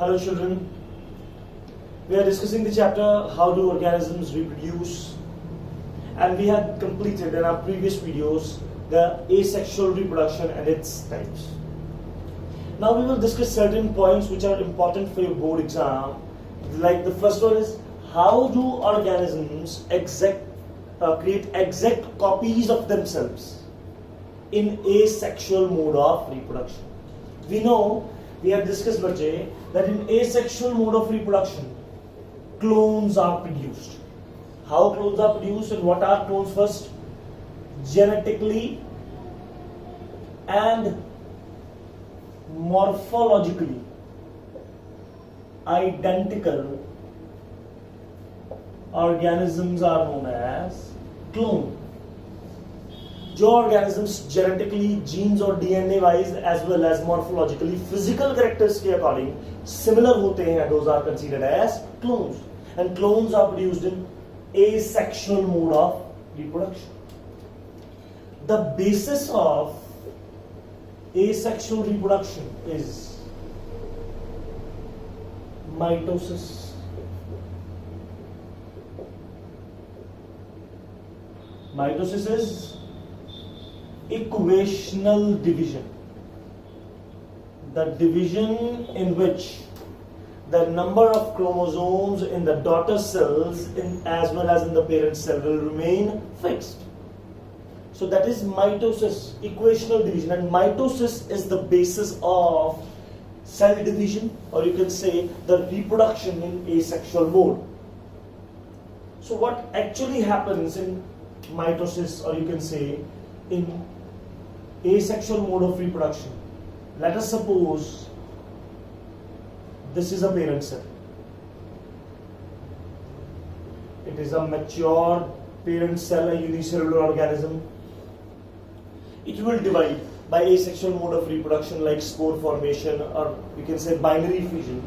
Hello children, we are discussing the chapter how do organisms reproduce, and we had completed in our previous videos the asexual reproduction and its types. Now we will discuss certain points which are important for your board exam. Like the first one is how do organisms create exact copies of themselves in asexual mode of reproduction. We know, we have discussed bache, that in asexual mode of reproduction, clones are produced. How clones are produced and what are clones first? Genetically and morphologically identical organisms are known as clone. जो organisms genetically, genes और DNA wise as well as morphologically physical characters के according similar होते हैं, those are considered as clones, and clones are produced in asexual mode of reproduction. The basis of asexual reproduction is mitosis. Mitosis is equational division, the division in which the number of chromosomes in the daughter cells as well as in the parent cell will remain fixed. So that is mitosis, equational division, and mitosis is the basis of cell division, or you can say the reproduction in asexual mode. So what actually happens in mitosis, or you can say in asexual mode of reproduction? Let us suppose this is a parent cell. It is a mature parent cell, a unicellular organism. It will divide by asexual mode of reproduction like spore formation, or you can say binary fission.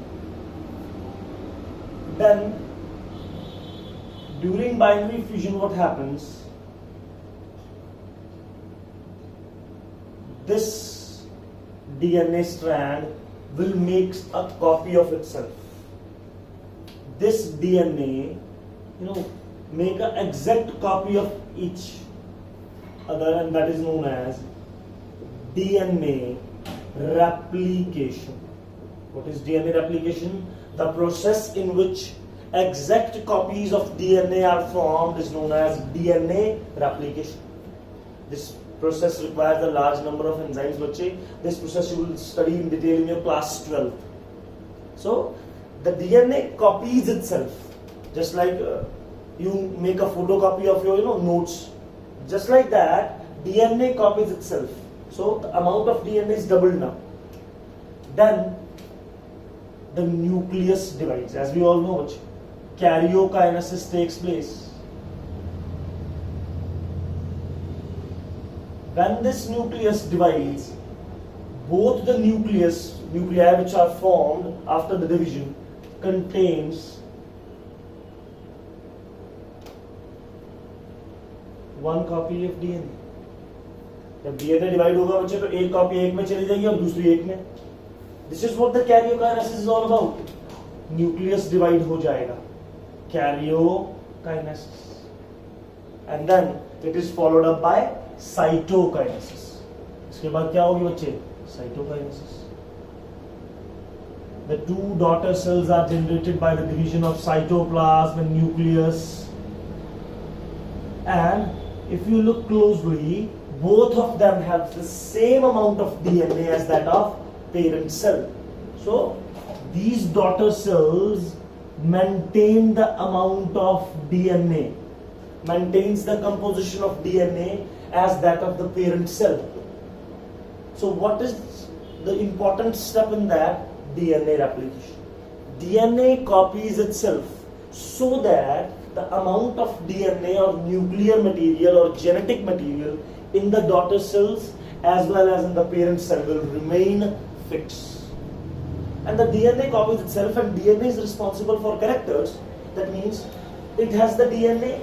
Then during binary fission what happens? This DNA strand will make a copy of itself. This DNA, make an exact copy of each other, and that is known as DNA replication. What is DNA replication? The process in which exact copies of DNA are formed is known as DNA replication. This process requires a large number of enzymes, bache. This process you will study in detail in your class 12. So the DNA copies itself, just like you make a photocopy of your notes. Just like that, DNA copies itself. So the amount of DNA is doubled now. Then the nucleus divides. As we all know, karyokinesis takes place. When this nucleus divides, both the nuclei which are formed after the division contains one copy of DNA. जब DNA divide होगा बच्चे तो एक copy एक में चली जाएगी और दूसरी एक में. This is what the karyokinesis is all about. Nucleus divide हो जाएगा. Karyokinesis. And then it is followed up by cytokinesis. इसके बाद क्या होगी बच्चे? Cytokinesis. The two daughter cells are generated by the division of cytoplasm and nucleus. And if you look closely, both of them have the same amount of DNA as that of parent cell. So these daughter cells maintain the amount of DNA, maintains the composition of DNA as that of the parent cell. So what is the important step in that? DNA replication. DNA copies itself so that the amount of DNA or nuclear material or genetic material in the daughter cells as well as in the parent cell will remain fixed. And the DNA copies itself, and DNA is responsible for characters. That means it has the DNA,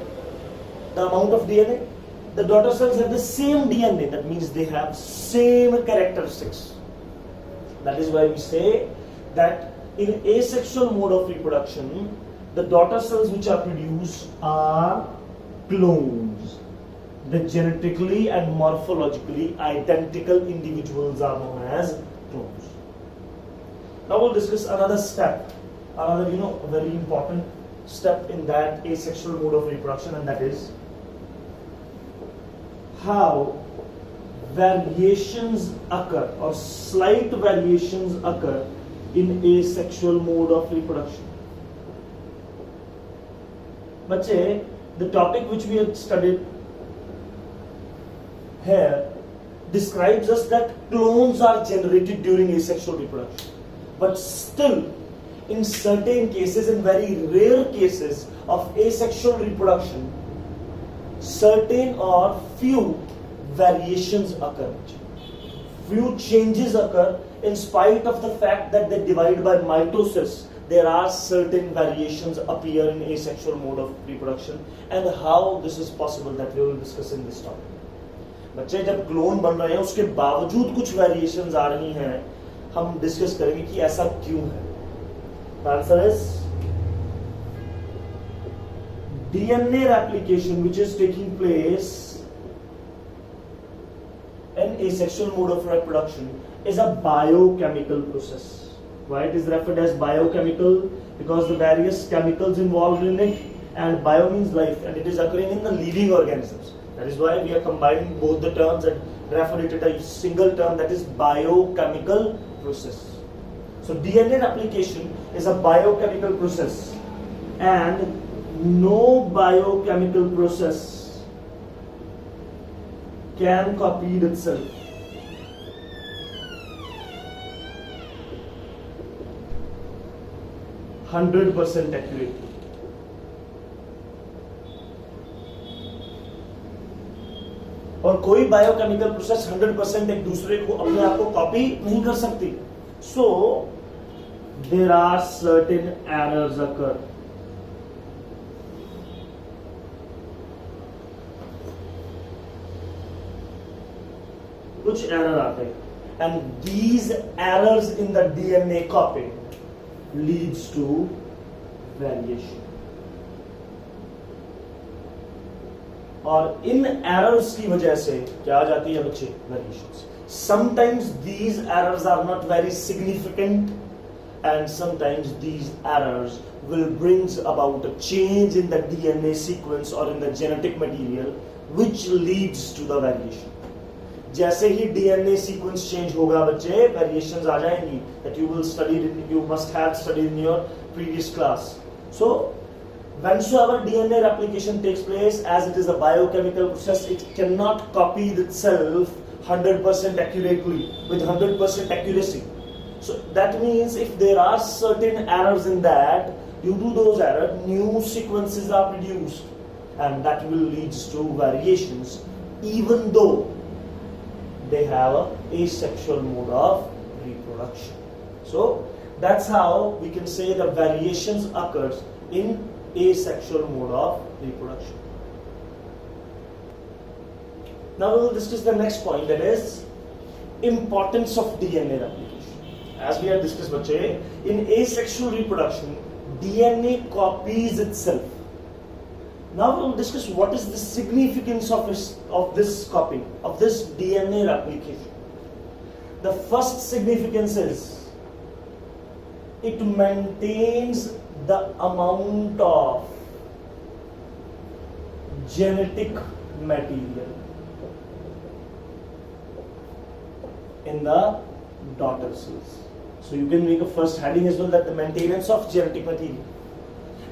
the amount of DNA. The daughter cells have the same DNA. That means they have same characteristics. That is why we say that in asexual mode of reproduction, the daughter cells which are produced are clones. The genetically and morphologically identical individuals are known as clones. Now we'll discuss another step, another very important step in that asexual mode of reproduction, and that is how variations occur or slight variations occur in asexual mode of reproduction. Bache, the topic which we have studied here describes us that clones are generated during asexual reproduction, but still in certain cases, in very rare cases of asexual reproduction, certain or few variations occur, few changes occur. In spite of the fact that they divide by mitosis, there are certain variations appear in asexual mode of reproduction, and how this is possible that we will discuss in this topic. बच्चे जब clone बन रहे हैं उसके बावजूद कुछ variations आ रही हैं, हम डिस्कस करेंगे कि ऐसा क्यों है. The answer is DNA replication, which is taking place in asexual mode of reproduction, is a biochemical process. Why it is referred as biochemical? Because the various chemicals involved in it, and bio means life, and it is occurring in the living organisms. That is why we are combining both the terms and refer it as a single term, that is biochemical process. So DNA replication is a biochemical process, and no biochemical process can copy itself. %100% accurate. और कोई biochemical process 100% एक दूसरे को अपने आप को copy नहीं कर सकती. So there are certain errors occur. कुछ एरर आते हैं, and these errors in the DNA copy leads to variation. और इन एरर्स की वजह से क्या आ जाती है बच्चे? Variations. Sometimes these errors are not very significant, and sometimes these errors will brings about a change in the DNA sequence or in the genetic material, which leads to the variation. जैसे ही DNA sequence change होगा बच्चे, variations आ जाएंगी, that you must have studied in your previous class. So whensoever DNA replication takes place, as it is a biochemical process, it cannot copy itself 100% accurately with 100% accuracy. So that means if there are certain errors in that, due to those errors, new sequences are produced, and that will lead to variations, even though they have a asexual mode of reproduction. So that's how we can say the variations occurs in asexual mode of reproduction. Now we will discuss the next point, that is importance of DNA replication. As we have discussed, bache, in asexual reproduction, DNA copies itself. Now we will discuss what is the significance of this copying, of this DNA replication. The first significance is it maintains the amount of genetic material in the daughter cells. So you can make a first heading as well, that the maintenance of genetic material.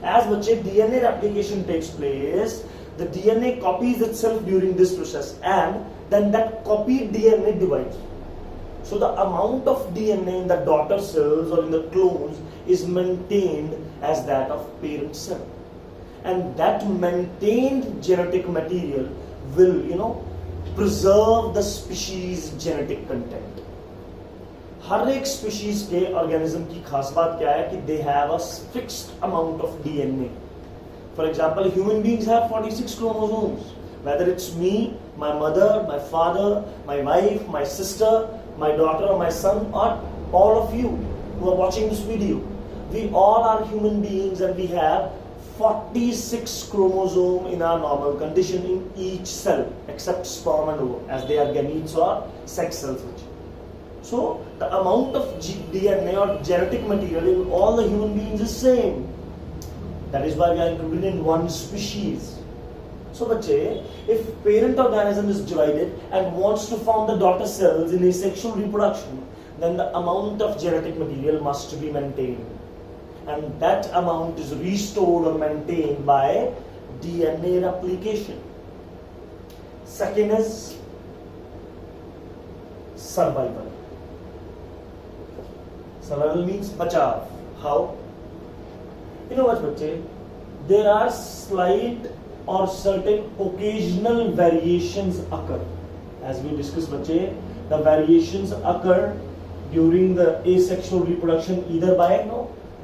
As bache DNA replication takes place, the DNA copies itself during this process, and then that copied DNA divides. So the amount of DNA in the daughter cells or in the clones is maintained as that of parent cell, and that maintained genetic material will preserve the species genetic content. हर एक species के organism की खास बात क्या है कि they have a fixed amount of DNA. For example, human beings have 46 chromosomes. Whether it's me, my mother, my father, my wife, my sister, my daughter or my son, or all of you, who are watching this video, we all are human beings and we have 46 chromosome in our normal condition in each cell except sperm and ovum, as they are gametes or sex cells. So the amount of DNA or genetic material in all the human beings is same. That is why we are included in one species. So bache, if parent organism is divided and wants to form the daughter cells in asexual reproduction, then the amount of genetic material must be maintained. And that amount is restored or maintained by DNA replication. Second is survival. Survival means bachav. How? You know what, bache? There are slight or certain occasional variations occur. As we discussed, bache, the variations occur during the asexual reproduction either by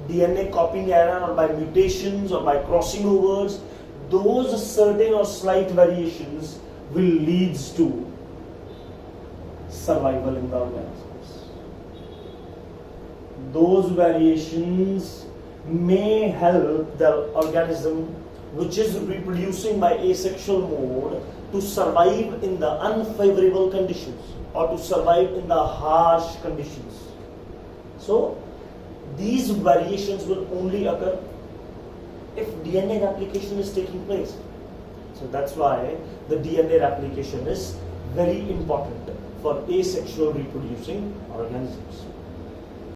DNA copying error or by mutations or by crossing overs. Those certain or slight variations will lead to survival in the organisms. Those variations may help the organism which is reproducing by asexual mode to survive in the unfavorable conditions or to survive in the harsh conditions. So these variations will only occur if DNA replication is taking place. So that's why the DNA replication is very important for asexual reproducing organisms.